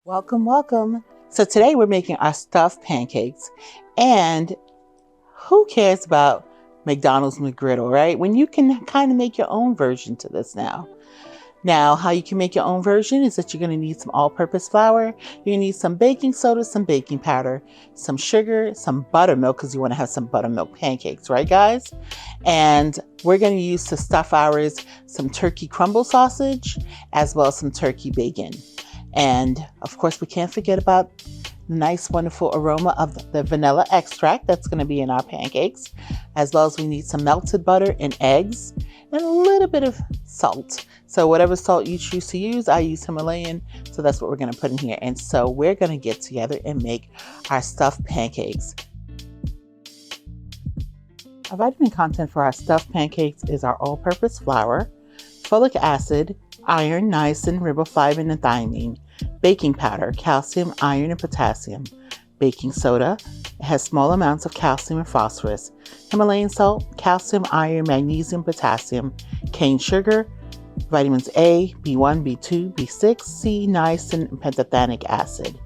Welcome, welcome. So today we're making our stuffed pancakes, and who cares about McDonald's McGriddle, right? When you can kind of make your own version to this now. Now, how you can make your own version is that you're going to need some all-purpose flour. You're going to need some baking soda, some baking powder, some sugar, some buttermilk, because you want to have some buttermilk pancakes, right, guys? And we're going to use to stuff ours some turkey crumble sausage, as well as some turkey bacon. And of course, we can't forget about the nice, wonderful aroma of the vanilla extract that's going to be in our pancakes, as well as we need some melted butter and eggs and a little bit of salt. So whatever salt you choose to use, I use Himalayan. So that's what we're going to put in here. And so we're going to get together and make our stuffed pancakes. Our vitamin content for our stuffed pancakes is our all-purpose flour, folic acid, iron, niacin, riboflavin, and thiamine, baking powder, calcium, iron, and potassium, baking soda. It has small amounts of calcium and phosphorus, Himalayan salt, calcium, iron, magnesium, potassium, cane sugar, vitamins A, B1, B2, B6, C, niacin, and pantothenic acid,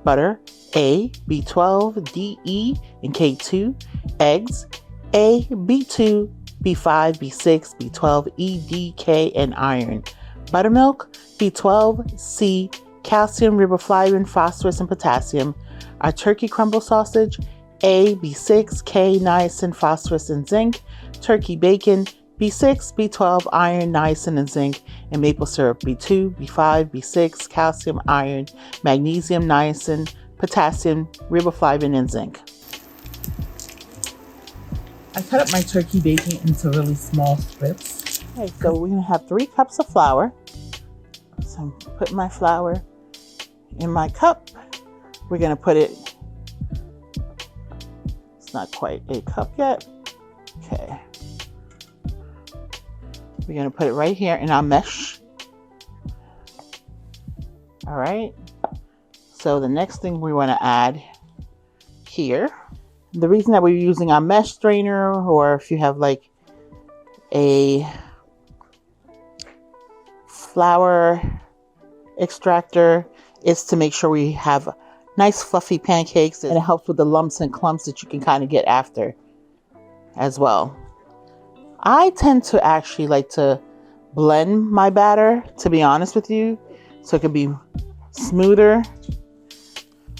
butter, A, B12, D, E, and K2, eggs, A, B2, B5, B6, B12, E, D, K, and iron, buttermilk, B12, C, calcium, riboflavin, phosphorus, and potassium. Our turkey crumble sausage, A, B6, K, niacin, phosphorus, and zinc. Turkey bacon, B6, B12, iron, niacin, and zinc. And maple syrup, B2, B5, B6, calcium, iron, magnesium, niacin, potassium, riboflavin, and zinc. I cut up my turkey bacon into really small strips. Okay, so we're going to have 3 cups of flour. So I'm putting my flour in my cup. We're going to put it, it's not quite a cup yet. Okay. We're going to put it right here in our mesh. All right. So the next thing we want to add here, the reason that we're using our mesh strainer, or if you have like a flour extractor, is to make sure we have nice fluffy pancakes, and it helps with the lumps and clumps that you can kind of get after as well. I tend to actually like to blend my batter, to be honest with you, so it can be smoother.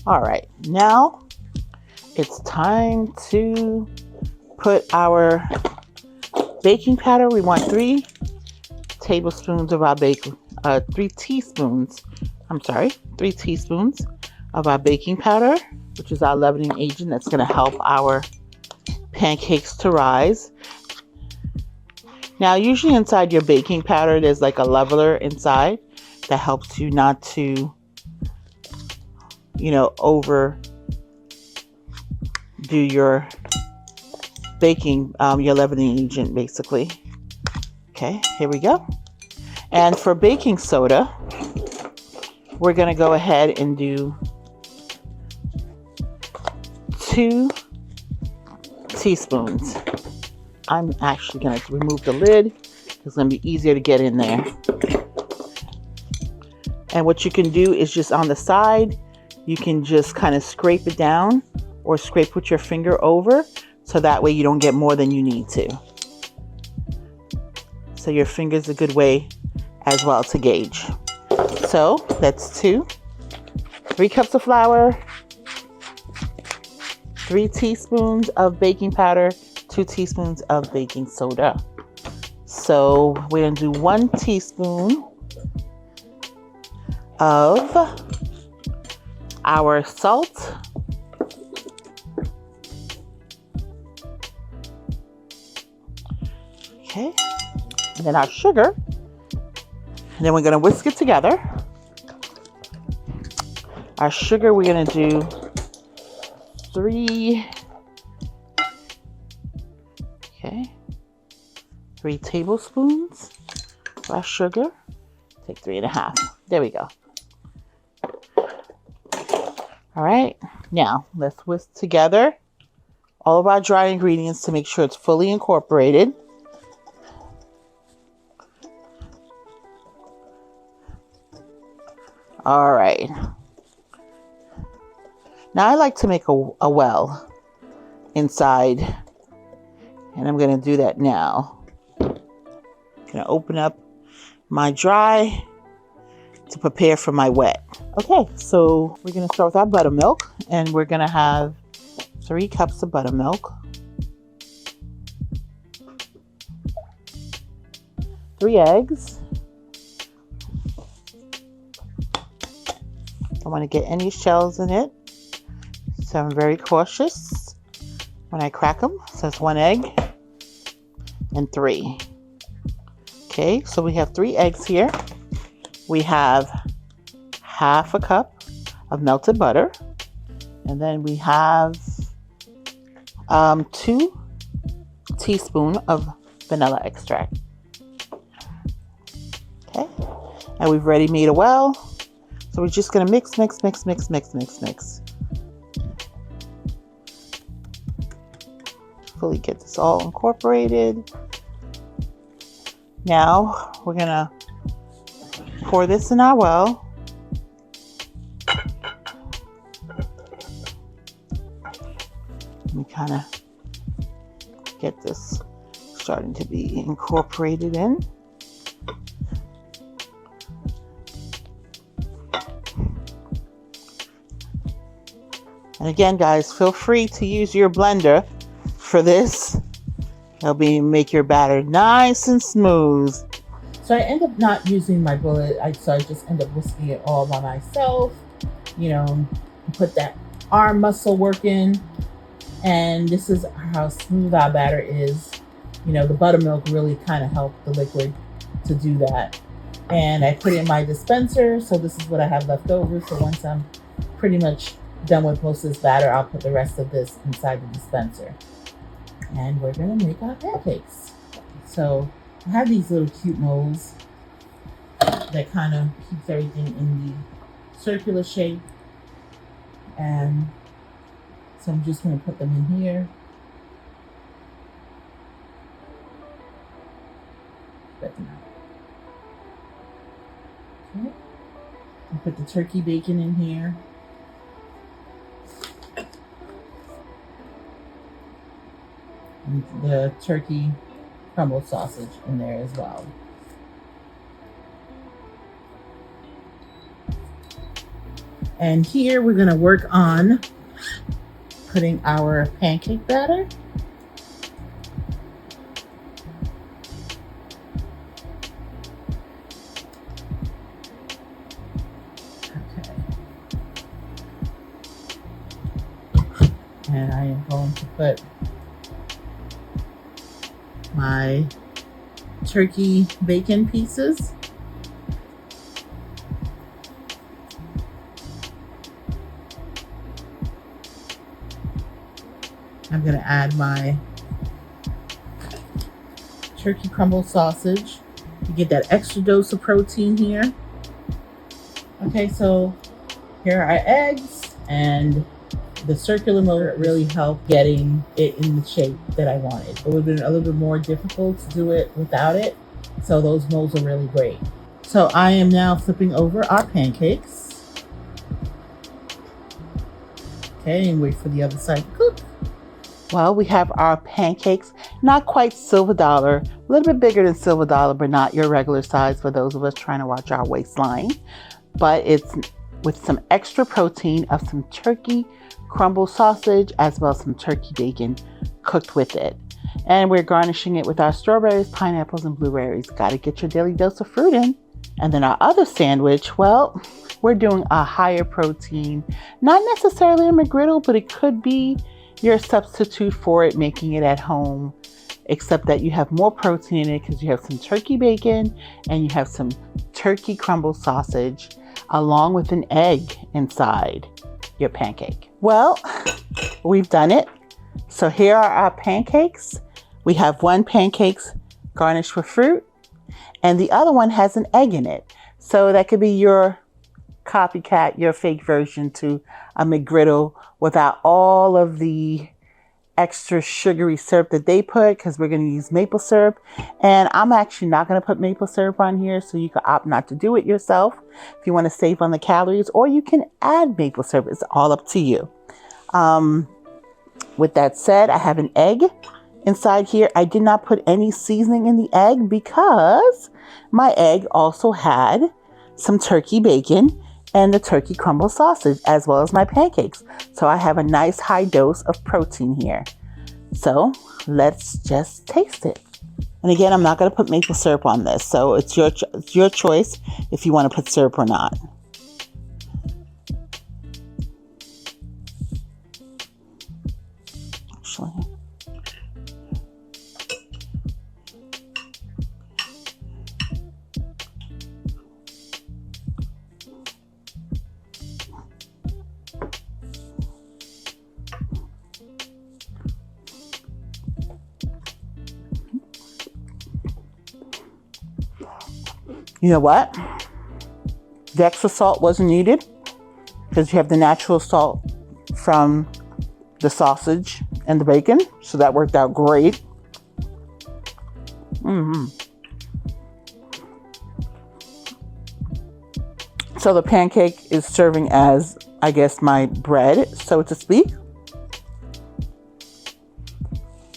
All right, now it's time to put our baking powder. We want 3 tablespoons of our 3 teaspoons of our baking powder, which is our leavening agent that's going to help our pancakes to rise. Now, usually inside your baking powder, there's like a leveler inside that helps you not to, overdo your baking, your leavening agent, basically. Okay, here we go. And for baking soda, we're going to go ahead and do 2 teaspoons. I'm actually going to remove the lid. It's going to be easier to get in there. And what you can do is just on the side, you can just kind of scrape it down or scrape with your finger over, so that way you don't get more than you need to. So your finger's a good way as well to gauge. So that's 3 cups of flour, 3 teaspoons of baking powder, 2 teaspoons of baking soda. So we're going to do 1 teaspoon of our salt. Okay. And then our sugar. And then we're going to whisk it together. Our sugar, we're going to do 3 tablespoons of our sugar. Take 3.5. There we go. All right. Now let's whisk together all of our dry ingredients to make sure it's fully incorporated. All right. Now I like to make a well inside, and I'm going to do that now. I'm going to open up my dry to prepare for my wet. Okay, so we're going to start with our buttermilk, and we're going to have 3 cups of buttermilk, 3 eggs. I don't want to get any shells in it, so I'm very cautious when I crack them. So it's 1 egg and 3. Okay, so we have 3 eggs here. We have half a cup of melted butter, and then we have 2 teaspoons of vanilla extract. Okay, and we've already made a well, so we're just gonna mix. Fully get this all incorporated. Now we're gonna pour this in our well. Let me kind of get this starting to be incorporated in. And again, guys, feel free to use your blender for this. It'll make your batter nice and smooth. So I end up not using my bullet, so I just end up whisking it all by myself. You know, put that arm muscle work in, and this is how smooth our batter is. You know, the buttermilk really kind of helped the liquid to do that. And I put it in my dispenser, so this is what I have left over. So once I'm pretty much done with most of this batter, I'll put the rest of this inside the dispenser. And we're gonna make our pancakes. So I have these little cute molds that kind of keeps everything in the circular shape. And so I'm just gonna put them in here. Spread them out. Okay. And put the turkey bacon in here. And the turkey crumbled sausage in there as well. And here we're gonna work on putting our pancake batter. Okay. And I am going to put my turkey bacon pieces. I'm going to add my turkey crumble sausage. You get that extra dose of protein here. Okay, so here are our eggs, and the circular mold really helped getting it in the shape that I wanted. It would have been a little bit more difficult to do it without it. So those molds are really great. So I am now flipping over our pancakes. Okay, and wait for the other side to cook. Well, we have our pancakes, not quite silver dollar, a little bit bigger than silver dollar, but not your regular size for those of us trying to watch our waistline. But it's with some extra protein of some turkey crumble sausage as well as some turkey bacon cooked with it. And we're garnishing it with our strawberries, pineapples, and blueberries. Got to get your daily dose of fruit in. And then our other sandwich, well, we're doing a higher protein, not necessarily a McGriddle, but it could be your substitute for it, making it at home, except that you have more protein in it because you have some turkey bacon and you have some turkey crumble sausage along with an egg inside your pancake. Well, we've done it. So here are our pancakes. We have one pancake garnished with fruit and the other one has an egg in it. So that could be your copycat, your fake version to a McGriddle without all of the extra sugary syrup that they put, because we're going to use maple syrup. And I'm actually not going to put maple syrup on here, so you can opt not to do it yourself if you want to save on the calories, or you can add maple syrup. It's all up to you. With that said, I have an egg inside here. I did not put any seasoning in the egg because my egg also had some turkey bacon and the turkey crumble sausage, as well as my pancakes. So I have a nice high dose of protein here. So let's just taste it. And again, I'm not going to put maple syrup on this, so it's your choice if you want to put syrup or not. Actually, you know what? The extra salt wasn't needed because you have the natural salt from the sausage and the bacon. So that worked out great. So the pancake is serving as, I guess, my bread, so to speak.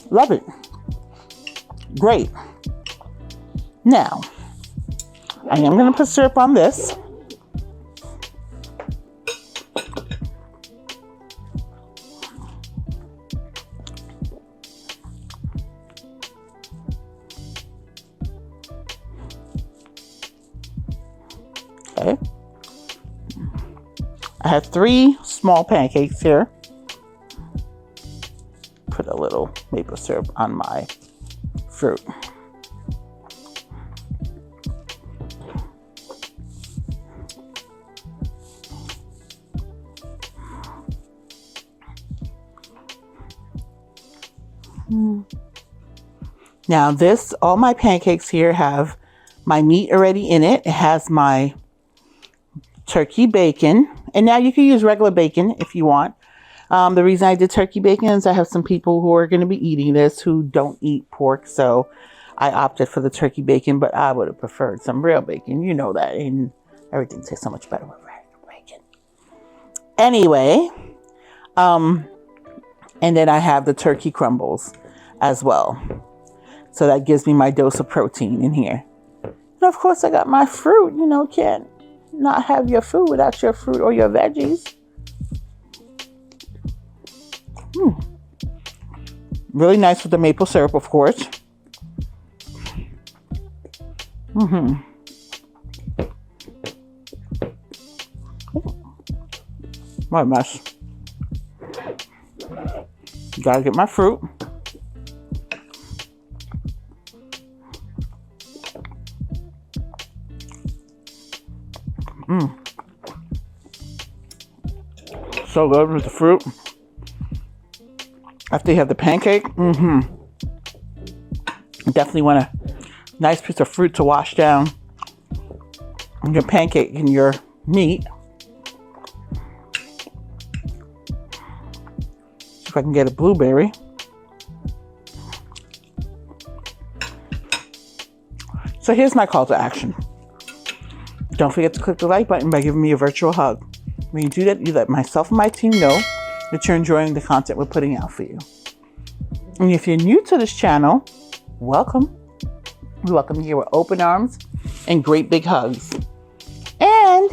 Love it. Great. Now, I am going to put syrup on this. Okay. I have 3 small pancakes here. Put a little maple syrup on my fruit. Now all my pancakes here have my meat already in it. It has my turkey bacon, and now you can use regular bacon if you want. The reason I did turkey bacon is I have some people who are going to be eating this who don't eat pork, so I opted for the turkey bacon, but I would have preferred some real bacon. You know that, and everything tastes so much better with regular bacon. Anyway, and then I have the turkey crumbles as well. So that gives me my dose of protein in here. And of course, I got my fruit. You know, can't not have your food without your fruit or your veggies. Really nice with the maple syrup, of course. What a mess. Gotta get my fruit. So good with the fruit. After you have the pancake, definitely want a nice piece of fruit to wash down your pancake and your meat. See if I can get a blueberry. So here's my call to action. Don't forget to click the like button by giving me a virtual hug. When you do that, you let myself and my team know that you're enjoying the content we're putting out for you. And if you're new to this channel, welcome. We welcome you here with open arms and great big hugs. And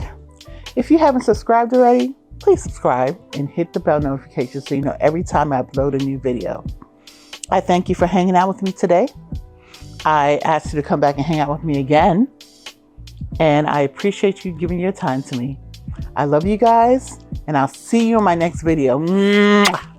if you haven't subscribed already, please subscribe and hit the bell notification so you know every time I upload a new video. I thank you for hanging out with me today. I ask you to come back and hang out with me again. And I appreciate you giving your time to me. I love you guys, and I'll see you in my next video. Mwah.